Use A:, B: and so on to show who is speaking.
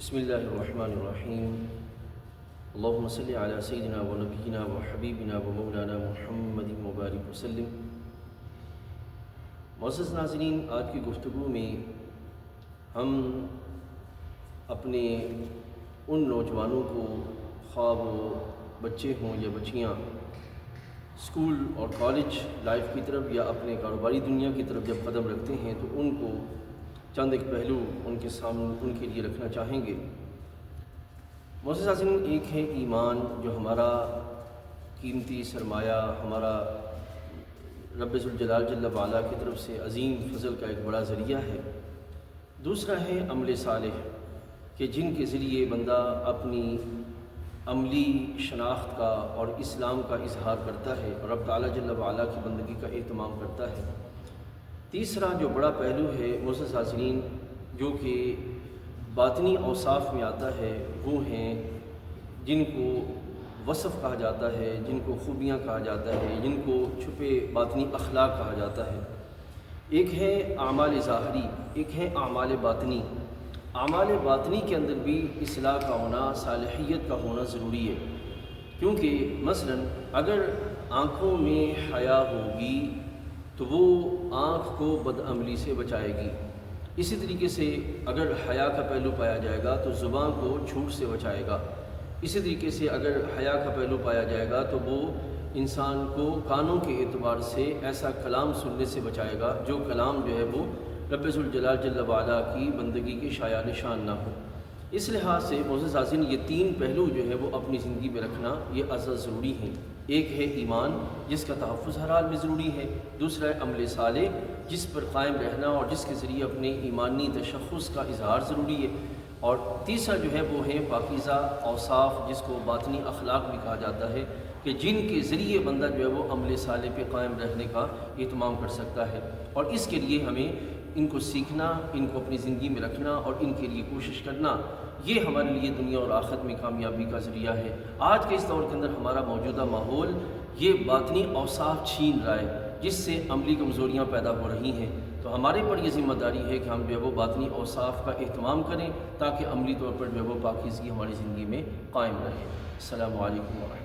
A: بسم اللہ الرحمن الرحیم اللہم صلی علی سیدنا و نبینا و حبیبنا و مولانا محمد مبارک وسلم۔ معزز ناظرین، آج کی گفتگو میں ہم اپنے ان نوجوانوں کو، خواہ وہ بچے ہوں یا بچیاں، اسکول اور کالج لائف کی طرف یا اپنے کاروباری دنیا کی طرف جب قدم رکھتے ہیں تو ان کو چند ایک پہلو ان کے سامنے ان کے لیے رکھنا چاہیں گے۔ معزز ناظرین، ایک ہے ایمان، جو ہمارا قیمتی سرمایہ، ہمارا رب ذوالجلال جل وعلا کی طرف سے عظیم فضل کا ایک بڑا ذریعہ ہے۔ دوسرا ہے عمل صالح، کہ جن کے ذریعے بندہ اپنی عملی شناخت کا اور اسلام کا اظہار کرتا ہے اور رب تعالیٰ جل وعلا کی بندگی کا اہتمام کرتا ہے۔ تیسرا جو بڑا پہلو ہے معزز ناظرین، جو کہ باطنی اوصاف میں آتا ہے، وہ ہیں جن کو وصف کہا جاتا ہے، جن کو خوبیاں کہا جاتا ہے، جن کو چھپے باطنی اخلاق کہا جاتا ہے۔ ایک ہے اعمال ظاہری، ایک ہے اعمال باطنی۔ اعمال باطنی کے اندر بھی اصلاح کا ہونا، صالحیت کا ہونا ضروری ہے، کیونکہ مثلا اگر آنکھوں میں حیا ہوگی تو وہ آنکھ کو بدعملی سے بچائے گی۔ اسی طریقے سے اگر حیا کا پہلو پایا جائے گا تو زبان کو جھوٹ سے بچائے گا۔ اسی طریقے سے اگر حیا کا پہلو پایا جائے گا تو وہ انسان کو کانوں کے اعتبار سے ایسا کلام سننے سے بچائے گا جو کلام جو ہے وہ رب ذوالجلال جل وعلا کی بندگی کے شایع نشان نہ ہو۔ اس لحاظ سے معزز ناظرین، یہ تین پہلو جو ہے وہ اپنی زندگی میں رکھنا یہ ازز ضروری ہیں۔ ایک ہے ایمان، جس کا تحفظ ہر حال میں ضروری ہے۔ دوسرا ہے عمل صالح، جس پر قائم رہنا اور جس کے ذریعے اپنے ایمانی تشخص کا اظہار ضروری ہے۔ اور تیسرا جو ہے وہ ہے پاکیزہ اوصاف، جس کو باطنی اخلاق بھی کہا جاتا ہے، کہ جن کے ذریعے بندہ جو ہے وہ عمل صالح پہ قائم رہنے کا اہتمام کر سکتا ہے۔ اور اس کے لیے ہمیں ان کو سیکھنا، ان کو اپنی زندگی میں رکھنا اور ان کے لیے کوشش کرنا، یہ ہمارے لیے دنیا اور آخرت میں کامیابی کا ذریعہ ہے۔ آج کے اس دور کے اندر ہمارا موجودہ ماحول یہ باطنی اوصاف چھین رہا ہے، جس سے عملی کمزوریاں پیدا ہو رہی ہیں۔ تو ہمارے پر یہ ذمہ داری ہے کہ ہم جو ہے وہ باطنی اوصاف کا اہتمام کریں تاکہ عملی طور پر جو ہے وہ پاکیزگی ہماری زندگی میں قائم رہے۔ السلام علیکم ورحمۃ اللہ۔